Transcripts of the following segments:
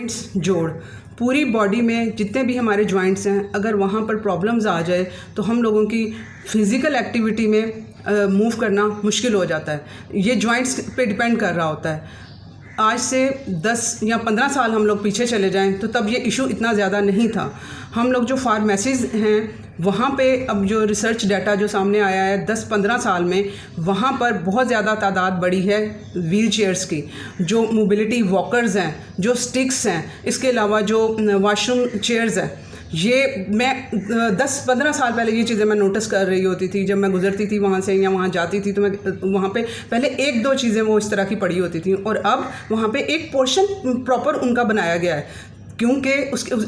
Joints जोड़ पूरी body में जितने भी हमारे जॉइंट्स हैं, अगर वहाँ पर प्रॉब्लम्स आ जाए तो हम लोगों की फ़िज़िकल एक्टिविटी में मूव करना मुश्किल हो जाता है। ये जॉइंट्स पे डिपेंड कर रहा होता है। आज से 10 या 15 साल हम लोग पीछे चले जाएं तो तब ये इशू इतना ज़्यादा नहीं था। हम लोग जो फार्मेसीज़ हैं वहाँ पे अब जो रिसर्च डाटा जो सामने आया है 10-15 साल में, वहाँ पर बहुत ज़्यादा तादाद बढ़ी है व्हील चेयर्स की, जो मोबिलिटी वॉकर्स हैं, जो स्टिक्स हैं, इसके अलावा जो वॉशरूम चेयर्स हैं। ये मैं 10-15 साल पहले ये चीज़ें मैं नोटिस कर रही होती थी। जब मैं गुजरती थी वहाँ से या वहाँ जाती थी तो मैं वहाँ पे पहले 1-2 चीज़ें वो इस तरह की पड़ी होती थी, और अब वहाँ पे एक पोर्शन प्रॉपर उनका बनाया गया है, क्योंकि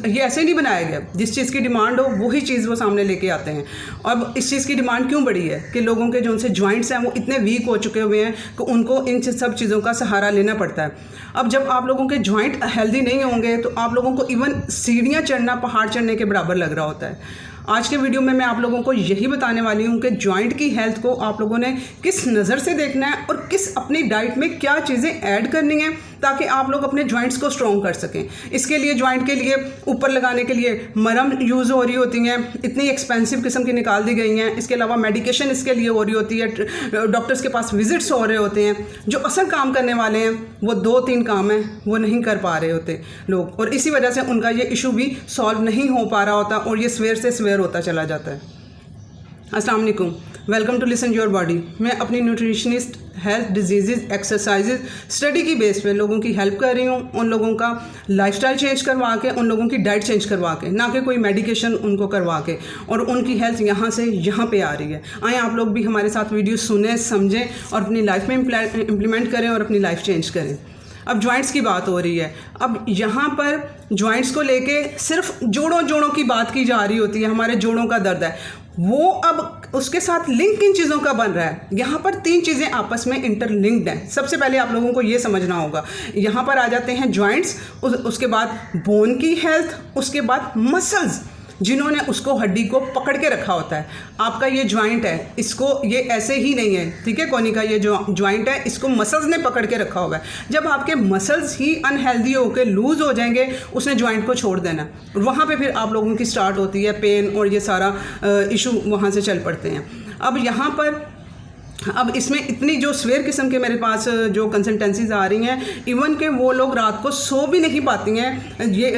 ये ऐसे नहीं बनाया गया। जिस चीज़ की डिमांड हो वही चीज़ वो सामने लेके आते हैं। अब इस चीज़ की डिमांड क्यों बढ़ी है कि लोगों के जो उनसे जॉइंट्स हैं वो इतने वीक हो चुके हुए हैं कि उनको इन सब चीज़ों का सहारा लेना पड़ता है। अब जब आप लोगों के जॉइंट हेल्दी नहीं होंगे तो आप लोगों को इवन सीढ़ियाँ चढ़ना पहाड़ चढ़ने के बराबर लग रहा होता है। आज के वीडियो में मैं आप लोगों को यही बताने वाली हूँ कि जॉइंट की हेल्थ को आप लोगों ने किस नज़र से देखना है और किस अपनी डाइट में क्या चीज़ें ऐड करनी है ताकि आप लोग अपने जॉइंट्स को स्ट्रॉन्ग कर सकें। इसके लिए जॉइंट के लिए ऊपर लगाने के लिए मरहम यूज़ हो रही होती हैं, इतनी एक्सपेंसिव किस्म की निकाल दी गई हैं। इसके अलावा मेडिकेशन इसके लिए हो रही होती है, डॉक्टर्स के पास विजिट्स हो रहे होते हैं। जो असल काम करने वाले हैं वो 2-3 काम हैं वो नहीं कर पा रहे होते लोग, और इसी वजह से उनका ये इशू भी सॉल्व नहीं हो पा रहा होता और ये सवेर से सवेर होता चला जाता है। अस्सलाम वालेकुम, welcome to listen your body. मैं अपनी nutritionist, health, disease, exercises study की बेस पे लोगों की हेल्प कर रही हूँ, उन लोगों का लाइफस्टाइल चेंज करवा के, उन लोगों की डाइट चेंज करवा के, ना कि कोई मेडिकेशन उनको करवा के, और उनकी हेल्थ यहाँ से यहाँ पे आ रही है। आए आप लोग भी हमारे साथ वीडियो सुनें, समझें और अपनी लाइफ में इम्प्लीमेंट करें और अपनी लाइफ चेंज करें। अब जॉइंट्स की बात हो रही है। अब यहाँ पर जॉइंट्स को लेके सिर्फ जोड़ों की बात की जा रही होती है। हमारे जोड़ों का दर्द है वो अब उसके साथ लिंक किन चीज़ों का बन रहा है। यहाँ पर 3 चीज़ें आपस में इंटरलिंक्ड हैं। सबसे पहले आप लोगों को ये समझना होगा, यहाँ पर आ जाते हैं जॉइंट्स, उसके बाद बोन की हेल्थ, उसके बाद मसल्स जिन्होंने उसको हड्डी को पकड़ के रखा होता है। आपका ये जॉइंट है, इसको ये ऐसे ही नहीं है, ठीक है, कोनी का ये जो जॉइंट है इसको मसल्स ने पकड़ के रखा हुआ है। जब आपके मसल्स ही अनहेल्दी होकर लूज़ हो जाएंगे उसने जॉइंट को छोड़ देना, वहाँ पे फिर आप लोगों की स्टार्ट होती है पेन और ये सारा इशू वहाँ से चल पड़ते हैं। अब यहाँ पर अब इसमें इतनी जो स्वेयर किस्म के मेरे पास जो कंसल्टेंसीज आ रही हैं, इवन के वो लोग रात को सो भी नहीं पाती हैं। ये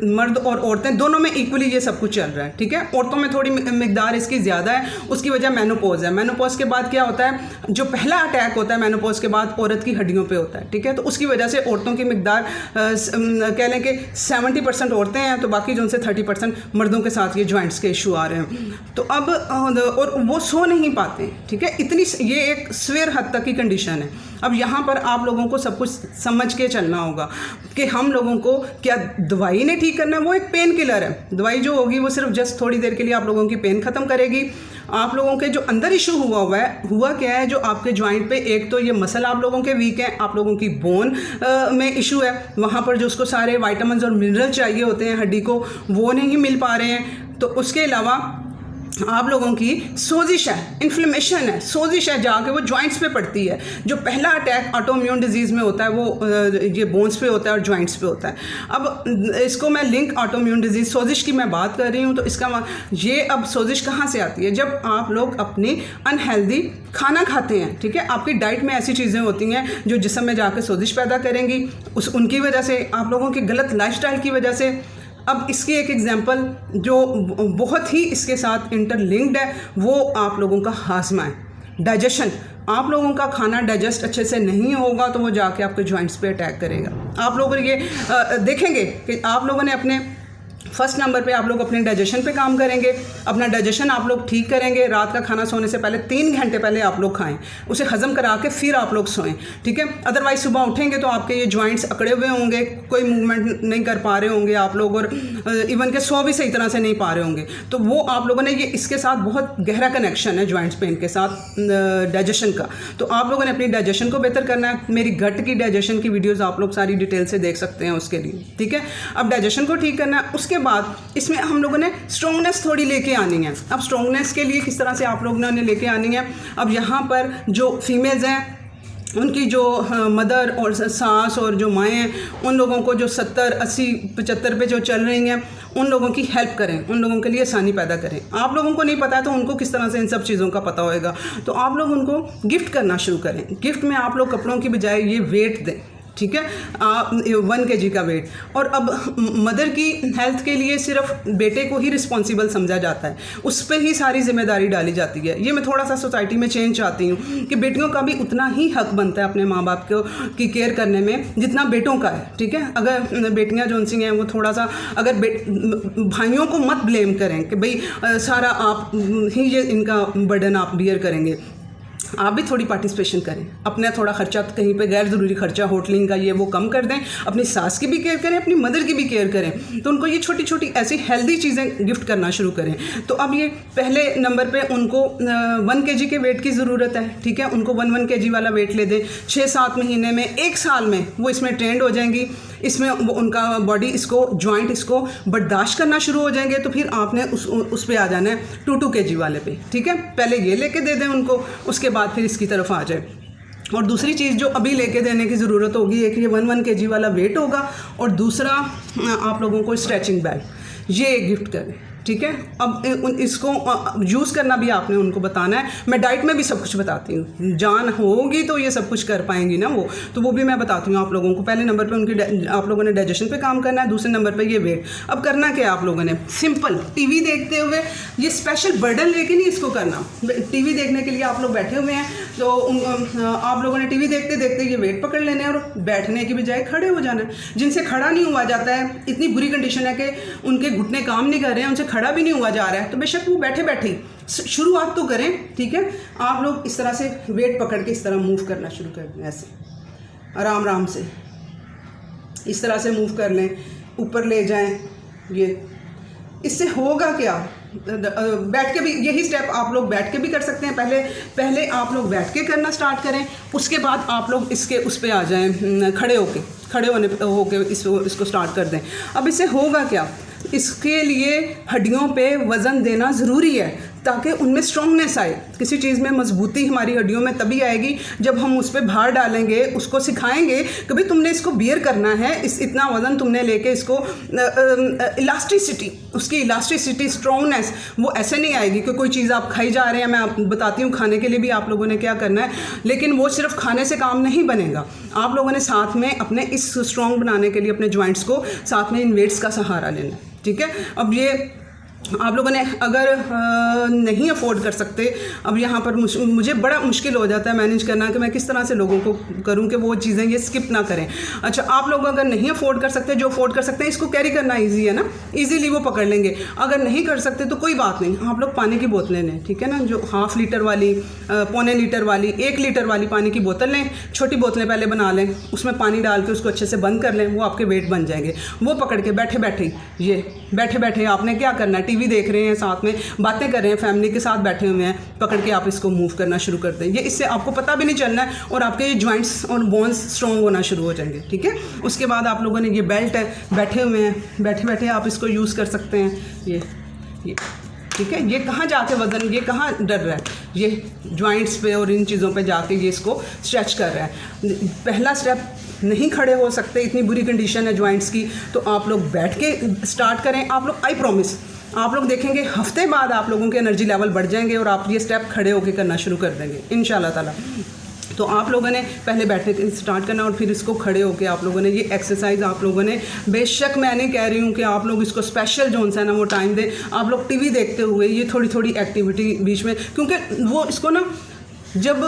मर्द और औरतें दोनों में इक्वली ये सब कुछ चल रहा है, ठीक है। औरतों में थोड़ी मिकदार इसकी ज़्यादा है, उसकी वजह मेनोपॉज है। मेनोपॉज के बाद क्या होता है, जो पहला अटैक होता है मेनोपॉज के बाद औरत की हड्डियों पर होता है, ठीक है। तो उसकी वजह से औरतों की मिकदार कह लें कि 70% औरतें हैं, तो बाकी जो उनसे 30% मर्दों के साथ ये जॉइंट्स के इशू आ रहे हैं। तो अब और वो सो नहीं पाते, ठीक है। इतनी ये एक स्वेयर हद तक की कंडीशन है। अब यहाँ पर आप लोगों को सब कुछ समझ के चलना होगा कि हम लोगों को क्या दवाई ने ठीक करना है। वो एक पेन किलर है। दवाई जो होगी वो सिर्फ जस्ट थोड़ी देर के लिए आप लोगों की पेन ख़त्म करेगी। आप लोगों के जो अंदर इशू हुआ क्या है, जो आपके जॉइंट पे, एक तो ये मसल आप लोगों के वीक हैं, आप लोगों की बोन में इशू है, वहाँ पर जो उसको सारे वाइटामिन और मिनरल चाहिए होते हैं हड्डी को, वो नहीं मिल पा रहे हैं। तो उसके अलावा आप लोगों की सोजिश है, इन्फ्लेमेशन है, सोजिश है जाके वो जॉइंट्स पे पड़ती है। जो पहला अटैक ऑटोइम्यून डिजीज़ में होता है वो ये बोन्स पे होता है और जॉइंट्स पे होता है। अब इसको मैं लिंक ऑटोइम्यून डिजीज़, सोजिश की मैं बात कर रही हूँ, तो इसका ये अब सोजिश कहाँ से आती है, जब आप लोग अपनी अनहेल्दी खाना खाते हैं, ठीक है। आपकी डाइट में ऐसी चीज़ें होती हैं जो जिस्म में जाकर सोजिश पैदा करेंगी, उनकी वजह से, आप लोगों की गलत लाइफस्टाइल की वजह से। अब इसकी एक एग्जांपल जो बहुत ही इसके साथ इंटरलिंक्ड है वो आप लोगों का हाजमा है, डाइजेशन। आप लोगों का खाना डाइजेस्ट अच्छे से नहीं होगा तो वो जाके आपके जॉइंट्स पे अटैक करेगा। आप लोग ये देखेंगे कि आप लोगों ने अपने फर्स्ट नंबर पे आप लोग अपने डाइजेशन पे काम करेंगे। अपना डाइजेशन आप लोग ठीक करेंगे। रात का खाना सोने से पहले 3 घंटे पहले आप लोग खाएं, उसे हज़म करा के फिर आप लोग सोएं, ठीक है। अदरवाइज सुबह उठेंगे तो आपके ये जॉइंट्स अकड़े हुए होंगे, कोई मूवमेंट नहीं कर पा रहे होंगे आप लोग, और इवन के सो भी सही तरह से नहीं पा रहे होंगे। तो वो आप लोगों ने ये, इसके साथ बहुत गहरा कनेक्शन है जॉइंट्स पेन के साथ डाइजेशन का। तो आप लोगों ने अपनी डाइजेशन को बेहतर करना है। मेरी गट की डाइजेशन की वीडियोज़ आप लोग सारी डिटेल से देख सकते हैं उसके लिए, ठीक है। अब डाइजेशन को ठीक करना है, उसके बाद इसमें हम लोगों ने स्ट्रॉन्गनेस थोड़ी लेके आनी है। अब स्ट्रॉन्गनेस के लिए किस तरह से आप लोगों ने लेके आनी है, अब यहाँ पर जो फीमेल्स हैं उनकी जो मदर और सास और जो माएँ हैं, उन लोगों को जो 70, 80, 75 पे जो चल रही हैं, उन लोगों की हेल्प करें, उन लोगों के लिए आसानी पैदा करें। आप लोगों को नहीं पता है तो उनको किस तरह से इन सब चीज़ों का पता होएगा। तो आप लोग उनको गिफ्ट करना शुरू करें। गिफ्ट में आप लोग कपड़ों की बजाय ये वेट दें, ठीक है, 1 kg का वेट। और अब मदर की हेल्थ के लिए सिर्फ बेटे को ही रिस्पॉन्सिबल समझा जाता है, उस पर ही सारी जिम्मेदारी डाली जाती है। ये मैं थोड़ा सा सोसाइटी में चेंज चाहती हूँ कि बेटियों का भी उतना ही हक बनता है अपने माँ बाप को की केयर करने में जितना बेटों का है, ठीक है। अगर बेटियाँ जो सी हैं वो थोड़ा सा, अगर भाइयों को मत ब्लेम करें कि भाई सारा आप ही ये इनका बर्डन आप बियर करेंगे। आप भी थोड़ी पार्टिसिपेशन करें, अपना थोड़ा खर्चा कहीं पे गैर ज़रूरी खर्चा होटलिंग का ये वो कम कर दें, अपनी सास की भी केयर करें, अपनी मदर की भी केयर करें। तो उनको ये छोटी छोटी ऐसी हेल्दी चीज़ें गिफ्ट करना शुरू करें। तो अब ये पहले नंबर पे उनको 1 kg के वेट की ज़रूरत है, ठीक है। उनको 1 kg वाला वेट ले दें। 6-7 महीने में, 1 साल में वो इसमें ट्रेंड हो जाएंगी, इसमें वो उनका बॉडी इसको जॉइंट इसको बर्दाश्त करना शुरू हो जाएंगे। तो फिर आपने उस पे आ जाना है 2 kg वाले पे, ठीक है। पहले ये लेके दे दें उनको, उसके बाद फिर इसकी तरफ आ जाए। और दूसरी चीज़ जो अभी लेके देने की ज़रूरत होगी, एक ये 1 kg वाला वेट होगा, और दूसरा आप लोगों को स्ट्रेचिंग बैंड ये गिफ्ट करें, ठीक है। अब इसको यूज़ करना भी आपने उनको बताना है। मैं डाइट में भी सब कुछ बताती हूँ, जान होगी तो ये सब कुछ कर पाएंगी ना वो, तो वो भी मैं बताती हूँ आप लोगों को। पहले नंबर पे उनकी आप लोगों ने डाइजेशन पे काम करना है, दूसरे नंबर पे ये वेट। अब करना क्या है आप लोगों ने, सिंपल, टीवी देखते हुए, ये स्पेशल बर्डन लेके नहीं इसको करना। टीवी देखने के लिए आप लोग बैठे हुए हैं, तो आप लोगों ने टीवी देखते देखते ये वेट पकड़ लेना है और बैठने की बजाय खड़े हो जाना है। जिनसे खड़ा नहीं हुआ जाता है, इतनी बुरी कंडीशन है कि उनके घुटने काम नहीं कर रहे हैं, उनसे खड़ा भी नहीं हुआ जा रहा है, तो बेशक वो बैठे बैठे ही शुरुआत तो करें, ठीक है। आप लोग इस तरह से वेट पकड़ के इस तरह मूव करना शुरू कर दें, ऐसे आराम आराम से इस तरह से मूव कर लें, ऊपर ले जाएं। ये इससे होगा क्या, बैठ के भी यही स्टेप आप लोग बैठ के भी कर सकते हैं। पहले आप लोग बैठ के करना स्टार्ट करें, उसके बाद आप लोग इसके उस पे आ जाएं, खड़े होके इसको स्टार्ट कर दें। अब इससे होगा क्या, इसके लिए हड्डियों पे वज़न देना ज़रूरी है ताकि उनमें स्ट्रॉन्गनेस आए। किसी चीज़ में मजबूती हमारी हड्डियों में तभी आएगी जब हम उस पर भार डालेंगे, उसको सिखाएंगे कि भाई तुमने इसको बियर करना है, इतना वज़न तुमने लेके इसको इलास्टिसिटी, उसकी इलास्टिसिटी, स्ट्रॉन्गनेस वो ऐसे नहीं आएगी कि कोई चीज़ आप खाई जा रहे हैं। मैं आप बताती हूँ खाने के लिए भी आप लोगों ने क्या करना है, लेकिन वो सिर्फ खाने से काम नहीं बनेगा। आप लोगों ने साथ में अपने इस स्ट्रॉन्ग बनाने के लिए अपने जॉइंट्स को साथ में इन वेट्स का सहारा लेना, ठीक है। अब ये आप लोगों ने अगर नहीं अफोर्ड कर सकते, अब यहाँ पर मुझे बड़ा मुश्किल हो जाता है मैनेज करना कि मैं किस तरह से लोगों को करूँ कि वो चीज़ें ये स्किप ना करें। अच्छा, आप लोग अगर नहीं अफोर्ड कर सकते, जो अफोर्ड कर सकते हैं, इसको कैरी करना ईजी है ना, ईजीली वो पकड़ लेंगे। अगर नहीं कर सकते तो कोई बात नहीं, आप लोग पानी की बोतलें लें, ठीक है ना, जो 1/2 लीटर वाली, 1.25 लीटर वाली, 1 लीटर वाली पानी की बोतल लें। छोटी बोतलें पहले बना लें, उसमें पानी डाल के उसको अच्छे से बंद कर लें, वो आपके वेट बन जाएंगे। वो पकड़ के बैठे बैठे आपने क्या करना है, टीवी देख रहे हैं, साथ में बातें कर रहे हैं, फैमिली के साथ बैठे हुए हैं, पकड़ के आप इसको मूव करना शुरू कर दें। ये इससे आपको पता भी नहीं चलना है और आपके ये जॉइंट्स और बोन्स स्ट्रॉन्ग होना शुरू हो जाएंगे, ठीक है। उसके बाद आप लोगों ने ये बेल्ट है, बैठे हुए हैं, बैठे आप इसको यूज़ कर सकते हैं। ये ठीक है, ये कहाँ जाके वज़न, ये कहाँ डर रहा है, ये जॉइंट्स पे और इन चीज़ों पे जाके ये इसको स्ट्रेच कर रहा है। पहला स्टेप, नहीं खड़े हो सकते, इतनी बुरी कंडीशन है जॉइंट्स की, तो आप लोग बैठ के स्टार्ट करें। आप लोग, आई प्रॉमिस, आप लोग देखेंगे हफ्ते बाद आप लोगों के एनर्जी लेवल बढ़ जाएंगे और आप ये स्टेप खड़े होकर करना शुरू कर देंगे इंशाल्लाह ताला। तो आप लोगों ने पहले बैठने के स्टार्ट करना और फिर इसको खड़े होकर आप लोगों ने ये एक्सरसाइज आप लोगों ने, बेशक मैं नहीं कह रही हूँ कि आप लोग इसको स्पेशल जोन सा ना वो टाइम दें, आप लोग टीवी देखते हुए ये थोड़ी एक्टिविटी बीच में, क्योंकि वो इसको ना, जब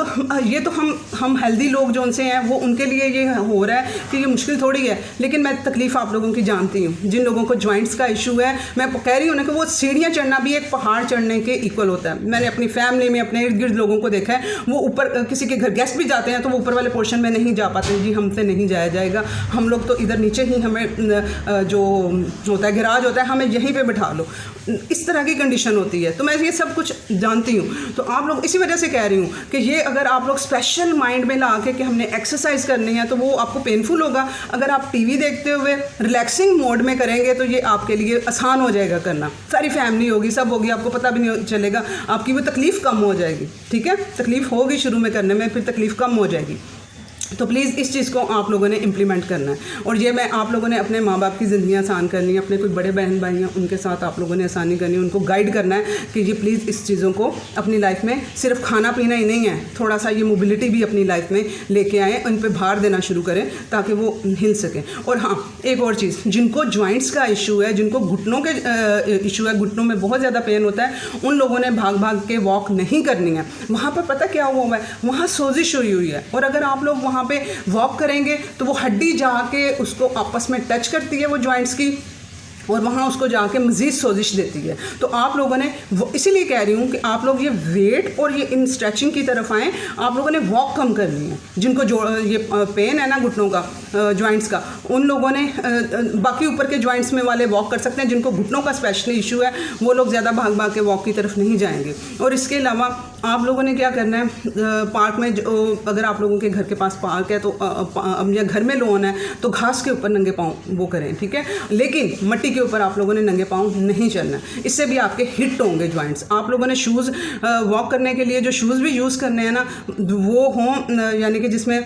ये तो हम हेल्दी लोग जो उनसे हैं वो उनके लिए ये हो रहा है कि ये मुश्किल थोड़ी है, लेकिन मैं तकलीफ़ आप लोगों की जानती हूँ। जिन लोगों को जॉइंट्स का इशू है, मैं कह रही हूँ ना कि वो सीढ़ियाँ चढ़ना भी एक पहाड़ चढ़ने के इक्वल होता है। मैंने अपनी फैमिली में, अपने इर्द गिर्द लोगों को देखा है, वो ऊपर किसी के घर गेस्ट भी जाते हैं तो वो ऊपर वाले पोर्शन में नहीं जा पाते, जी हमसे नहीं जाया जाएगा, हम लोग तो इधर नीचे ही, हमें जो होता है गैराज होता है, हमें यहीं पर बिठा लो, इस तरह की कंडीशन होती है। तो मैं ये सब कुछ जानती हूँ। तो आप लोग, इसी वजह से कह रही हूँ कि ये अगर आप लोग स्पेशल माइंड में ला के कि हमने एक्सरसाइज करनी है, तो वो आपको पेनफुल होगा। अगर आप टीवी देखते हुए रिलैक्सिंग मोड में करेंगे तो ये आपके लिए आसान हो जाएगा करना। सारी फैमिली होगी, सब होगी, आपको पता भी नहीं चलेगा, आपकी वो तकलीफ़ कम हो जाएगी, ठीक है। तकलीफ़ होगी शुरू में करने में, फिर तकलीफ़ कम हो जाएगी। तो प्लीज़ इस चीज़ को आप लोगों ने इम्प्लीमेंट करना है। और ये मैं आप लोगों ने अपने माँ बाप की ज़िंदगी आसान करनी है, अपने कोई बड़े बहन भाई हैं उनके साथ आप लोगों ने आसानी करनी है, उनको गाइड करना है कि ये प्लीज़ इस चीज़ों को अपनी लाइफ में सिर्फ खाना पीना ही नहीं है, थोड़ा सा ये मोबिलिटी भी अपनी लाइफ में लेके आएँ, उन पर भार देना शुरू करें ताकि वो हिल सकें। और हाँ, एक और चीज़, जिनको जॉइंट्स का इशू है, जिनको घुटनों के इशू है, घुटनों में बहुत ज़्यादा पेन होता है, उन लोगों ने भाग भाग के वॉक नहीं करनी है। वहाँ पर पता क्या हुआ है, वहाँ सोजिश हुई है, और अगर आप लोग वहाँ पे वॉक करेंगे तो वो हड्डी जाके उसको आपस में टच करती है वो जॉइंट्स की, और वहाँ उसको जाके मज़ीद सोजिश देती है। तो आप लोगों ने वो, इसीलिए कह रही हूँ कि आप लोग ये वेट और ये इन स्ट्रेचिंग की तरफ आएँ। आप लोगों ने वॉक कम करनी है। जिनको जो ये पेन है ना घुटनों का, जॉइंट्स का, उन लोगों ने बाकी ऊपर के जॉइंट्स में वाले वॉक कर सकते हैं। जिनको घुटनों का स्पेशली इशू है वो लोग ज़्यादा भाग भाग के वॉक की तरफ नहीं जाएंगे। और इसके अलावा आप लोगों ने क्या करना है, पार्क में अगर आप लोगों के घर के पास पार्क है तो या घर में लॉन है तो घास के ऊपर नंगे पाँव वो करें, ठीक है। लेकिन मिट्टी के ऊपर आप लोगों ने नंगे पाँव नहीं चलना, इससे भी आपके हिट होंगे जॉइंट्स। आप लोगों ने शूज़ वॉक करने के लिए जो शूज़ भी यूज़ करने हैं ना, वो हों यानी कि जिसमें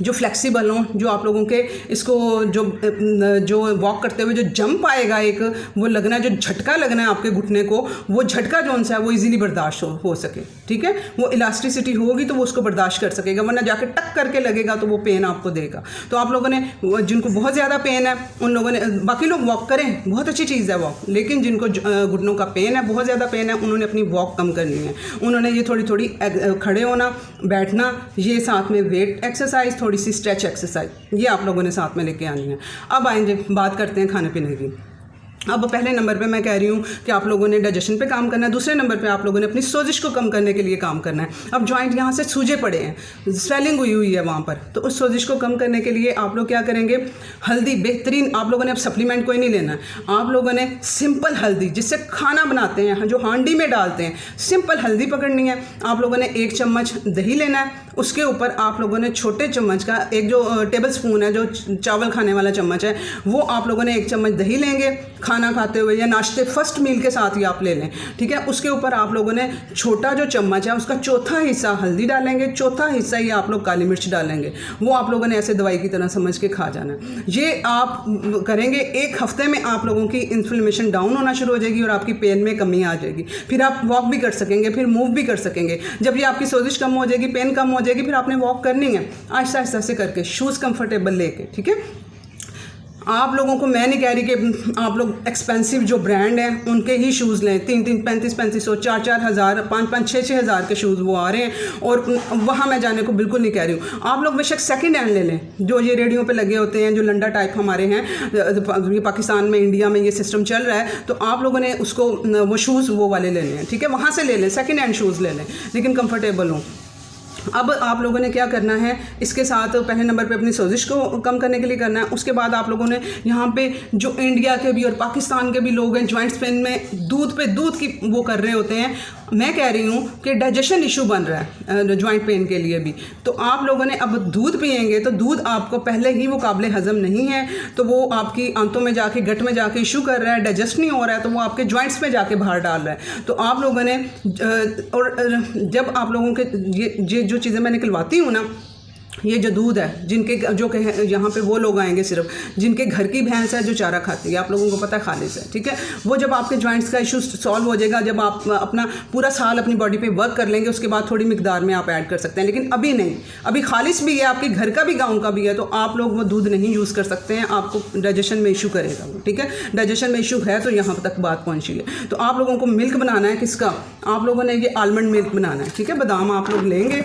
जो फ्लेक्सिबल हों, जो आप लोगों के इसको जो वॉक करते हुए जो जंप आएगा, एक वो लगना, जो झटका लगना है आपके घुटने को, वो झटका जो सा है वो इजीली बर्दाश्त हो सके, ठीक है। वो इलास्टिसिटी होगी तो वो उसको बर्दाश्त कर सकेगा, वरना जाके टक करके लगेगा तो वो पेन आपको देगा। तो आप लोगों ने, जिनको बहुत ज़्यादा पेन है उन लोगों ने, बाकी लोग वॉक करें, बहुत अच्छी चीज़ है वॉक, लेकिन जिनको घुटनों का पेन है, बहुत ज़्यादा पेन है, उन्होंने अपनी वॉक कम करनी है। उन्होंने ये थोड़ी थोड़ी खड़े होना, बैठना, ये साथ में वेट एक्सरसाइज, थोड़ी सी स्ट्रेच एक्सरसाइज, ये आप लोगों ने साथ में लेके आनी है। अब आएंगे, बात करते हैं खाने पीने की। अब पहले नंबर पे मैं कह रही हूँ कि आप लोगों ने डाइजेशन पे काम करना है, दूसरे नंबर पे आप लोगों ने अपनी सोजिश को कम करने के लिए काम करना है। अब जॉइंट यहाँ से सूजे पड़े हैं, स्वेलिंग हुई है वहाँ पर, तो उस सोजिश को कम करने के लिए आप लोग क्या करेंगे, हल्दी बेहतरीन, आप लोगों ने अब सप्लीमेंट कोई नहीं लेना है, आप लोगों ने सिंपल हल्दी जिससे खाना बनाते हैं, जो हांडी में डालते हैं, सिंपल हल्दी पकड़नी है। आप लोगों ने 1 चम्मच दही लेना है, उसके ऊपर आप लोगों ने छोटे चम्मच का, एक जो टेबल स्पून है, जो चावल खाने वाला चम्मच है, वो आप लोगों ने 1 चम्मच दही लेंगे, खाना खाते हुए या नाश्ते फर्स्ट मील के साथ ही आप ले लें, ठीक है। उसके ऊपर आप लोगों ने छोटा जो चम्मच है उसका चौथा हिस्सा हल्दी डालेंगे, चौथा हिस्सा ही आप लोग काली मिर्च डालेंगे। वो आप लोगों ने ऐसे दवाई की तरह समझ के खा जाना है। ये आप करेंगे, 1 हफ्ते में आप लोगों की इन्फ्लेमेशन डाउन होना शुरू हो जाएगी और आपकी पेन में कमी आ जाएगी। फिर आप वॉक भी कर सकेंगे, फिर मूव भी कर सकेंगे। जब ये आपकी सोजिश कम हो जाएगी, पेन कम हो जाएगी, फिर आपने वॉक करनी है आहिस्ता आहिस्ता से करके, शूज़ कंफर्टेबल लेके, ठीक है। आप लोगों को मैं नहीं कह रही कि आप लोग एक्सपेंसिव जो ब्रांड हैं उनके ही शूज़ लें, 3-3, 3500, 4-4 हज़ार, 5-5, 6-6 हज़ार के शूज़ वो आ रहे हैं, और वहाँ मैं जाने को बिल्कुल नहीं कह रही हूँ। आप लोग बेशक सेकंड हैंड ले लें, जो ये रेडियो पे लगे होते हैं, जो लंडा टाइप हमारे हैं, ये पाकिस्तान में, इंडिया में ये सिस्टम चल रहा है, तो आप लोगों ने उसको वो शूज़ वो वाले लेने हैं, ठीक है। वहाँ से ले लें, सेकेंड हैंड शूज़ ले लें, लेकिन कम्फर्टेबल हों। अब आप लोगों ने क्या करना है, इसके साथ पहले नंबर पे अपनी सोजिश को कम करने के लिए करना है। उसके बाद आप लोगों ने यहाँ पे जो इंडिया के भी और पाकिस्तान के भी लोग हैं, जॉइंट्स पेन में दूध पे दूध की वो कर रहे होते हैं, मैं कह रही हूँ कि डाइजेशन इशू बन रहा है जॉइंट पेन के लिए भी। तो आप लोगों ने अब दूध पिएंगे तो दूध आपको पहले ही वो काबिल हज़म नहीं है, तो वो आपकी आंतों में जाके, गट में जाके इशू कर रहा है, डाइजेस्ट नहीं हो रहा है, तो वो आपके जॉइंट्स में जाके बाहर डाल रहा है। तो आप लोगों ने और जब आप लोगों के ये जो चीज़ें मैं निकलवाती हूँ ना, ये जो दूध है, जिनके जो यहाँ पे वो लोग आएंगे सिर्फ जिनके घर की भैंस है जो चारा खाती है, आप लोगों को पता है खालिस है, ठीक है। वो जब आपके जॉइंट्स का इशू सॉल्व हो जाएगा, जब आप अपना पूरा साल अपनी बॉडी पे वर्क कर लेंगे, उसके बाद थोड़ी मिकदार में आप ऐड कर सकते हैं, लेकिन अभी नहीं। अभी खालिस भी है, आपके घर का भी, गाँव का भी है, तो आप लोग वो दूध नहीं यूज़ कर सकते हैं, आपको डाइजेशन में इशू करेगा वो, ठीक है। डाइजेशन में इशू है तो यहाँ तक बात पहुँची है। तो आप लोगों को मिल्क बनाना है, किसका, आप लोगों ने ये आलमंड मिल्क बनाना है, ठीक है। बादाम आप लोग लेंगे,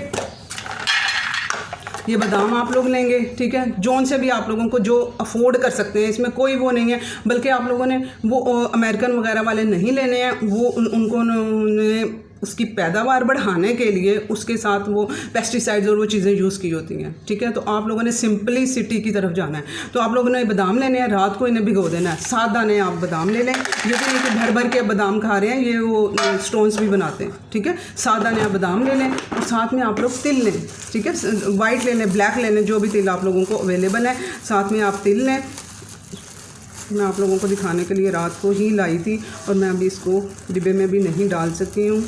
ये बादाम आप लोग लेंगे, ठीक है, जौन से भी आप लोगों को जो अफोर्ड कर सकते हैं, इसमें कोई वो नहीं है। बल्कि आप लोगों ने वो अमेरिकन वगैरह वाले नहीं लेने हैं, वो उनको उसकी पैदावार बढ़ाने के लिए उसके साथ वो पेस्टिसाइड्स और वो चीज़ें यूज़ की होती हैं, ठीक है। तो आप लोगों ने सिंपलिसिटी की तरफ जाना है। तो आप लोगों ने बादाम लेने हैं, रात को इन्हें भिगो देना है, 7 दाने आप बादाम ले लें, लेकिन ये भर भर के बादाम खा रहे हैं, ये वो स्टोन्स भी बनाते हैं, ठीक है। 7 दाने आप बादाम ले लें और साथ में आप लोग तिल लें, ठीक है। वाइट ले लें, ब्लैक ले लें, जो भी तिल आप लोगों को अवेलेबल है, साथ में आप तिल लें। मैं आप लोगों को दिखाने के लिए रात को ही लाई थी और मैं अभी इसको डिब्बे में भी नहीं डाल सकी हूँ।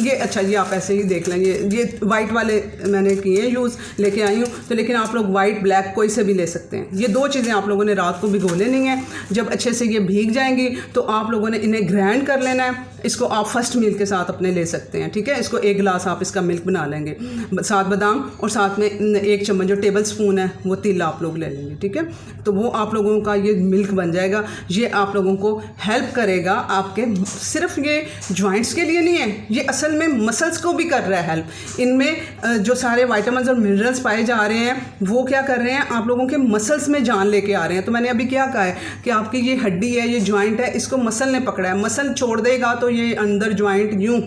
ये अच्छा, ये आप ऐसे ही देख लें, ये वाइट वाले मैंने किए यूज़, लेके आई हूँ। तो लेकिन आप लोग वाइट ब्लैक कोई से भी ले सकते हैं। ये 2 चीज़ें आप लोगों ने रात को भिगो लेनी है। जब अच्छे से ये भीग जाएंगी तो आप लोगों ने इन्हें ग्राइंड कर लेना है। इसको आप फर्स्ट मील के साथ अपने ले सकते हैं, ठीक है। इसको 1 गिलास आप इसका मिल्क बना लेंगे, 7 बादाम और साथ में 1 चम्मच जो टेबल स्पून है वो तिल आप लोग ले लेंगे, ठीक है। तो वो आप लोगों का ये मिल्क बन जाएगा। ये आप लोगों को हेल्प करेगा आपके, सिर्फ ये जॉइंट्स के लिए नहीं है, ये असल में मसल्स को भी कर रहा है हेल्प। इनमें जो सारे विटामिन्स और मिनरल्स पाए जा रहे हैं वो क्या कर रहे हैं, आप लोगों के मसल्स में जान लेके आ रहे हैं। तो मैंने अभी क्या कहा है कि आपकी ये हड्डी है, ये जॉइंट है, इसको मसल ने पकड़ा है। मसल छोड़ देगा तो ये अंदर जॉइंट यूँ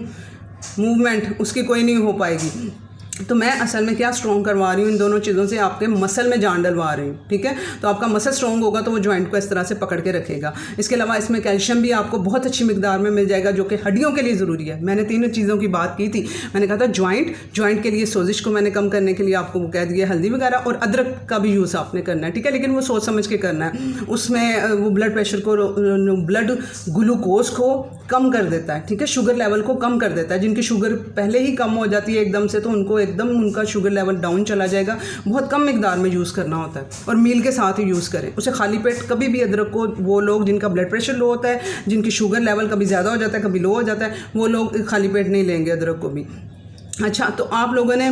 मूवमेंट उसकी कोई नहीं हो पाएगी। तो मैं असल में क्या स्ट्रॉन्ग करवा रही हूँ, इन दोनों चीज़ों से आपके मसल में जान डलवा रही हूँ, ठीक है। तो आपका मसल स्ट्रॉन्ग होगा तो वो जॉइंट को इस तरह से पकड़ के रखेगा। इसके अलावा इसमें कैल्शियम भी आपको बहुत अच्छी मिकदार में मिल जाएगा, जो कि हड्डियों के लिए ज़रूरी है। मैंने 3 चीज़ों की बात की थी। मैंने कहा था जॉइंट के लिए सोजिश को मैंने कम करने के लिए आपको वो कह दिया हल्दी वगैरह, और अदरक का भी यूज़ आपने करना है, ठीक है। लेकिन वो सोच समझ के करना है। उसमें वो ब्लड प्रेशर को, ब्लड ग्लूकोज को कम कर देता है, ठीक है। शुगर लेवल को कम कर देता है। जिनकी शुगर पहले ही कम हो जाती है एकदम से, तो उनको एकदम उनका शुगर लेवल डाउन चला जाएगा। बहुत कम मिकदार में यूज़ करना होता है और मील के साथ ही यूज़ करें उसे। खाली पेट कभी भी अदरक को, वो लोग जिनका ब्लड प्रेशर लो होता है, जिनकी शुगर लेवल कभी ज़्यादा हो जाता है कभी लो हो जाता है, वो लोग खाली पेट नहीं लेंगे अदरक को भी। अच्छा, तो आप लोगों ने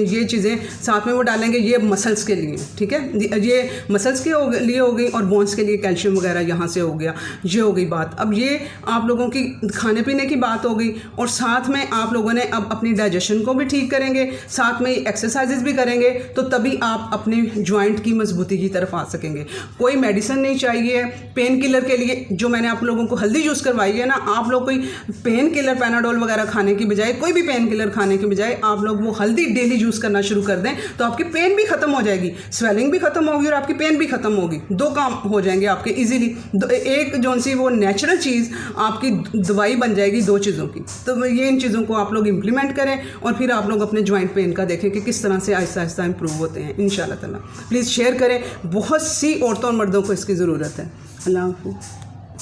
ये चीज़ें साथ में वो डालेंगे, ये मसल्स के लिए, ठीक है। ये मसल्स के लिए हो गई, और बोन्स के लिए कैल्शियम वगैरह यहाँ से हो गया। ये हो गई बात। अब ये आप लोगों की खाने पीने की बात हो गई, और साथ में आप लोगों ने अब अपनी डाइजेशन को भी ठीक करेंगे, साथ में एक्सरसाइजेज भी करेंगे, तो तभी आप अपने जॉइंट की मजबूती की तरफ आ सकेंगे। कोई मेडिसिन नहीं चाहिए पेन किलर के लिए। जो मैंने आप लोगों को हल्दी यूज़ करवाई है ना, आप लोग कोई पेन किलर पैनाडोल वगैरह खाने की बजाय, कोई भी पेन किलर खाने की बजाय आप लोग वो हल्दी डेली यूज़ करना शुरू कर दें, तो आपकी पेन भी ख़त्म हो जाएगी, स्वेलिंग भी ख़त्म होगी और आपकी पेन भी ख़त्म होगी। 2 काम हो जाएंगे आपके इजीली। एक जो सी वो नेचुरल चीज़ आपकी दवाई बन जाएगी 2 चीज़ों की। तो ये इन चीज़ों को आप लोग इम्प्लीमेंट करें, और फिर आप लोग अपने जॉइंट पेन का देखें कि किस तरह से आहिस्ता आहिस्ता इंप्रूव होते हैं इंशाल्लाह ताला। प्लीज़ शेयर करें, बहुत सी औरतों और मर्दों को इसकी ज़रूरत है। अल्लाह हाफ़िज़।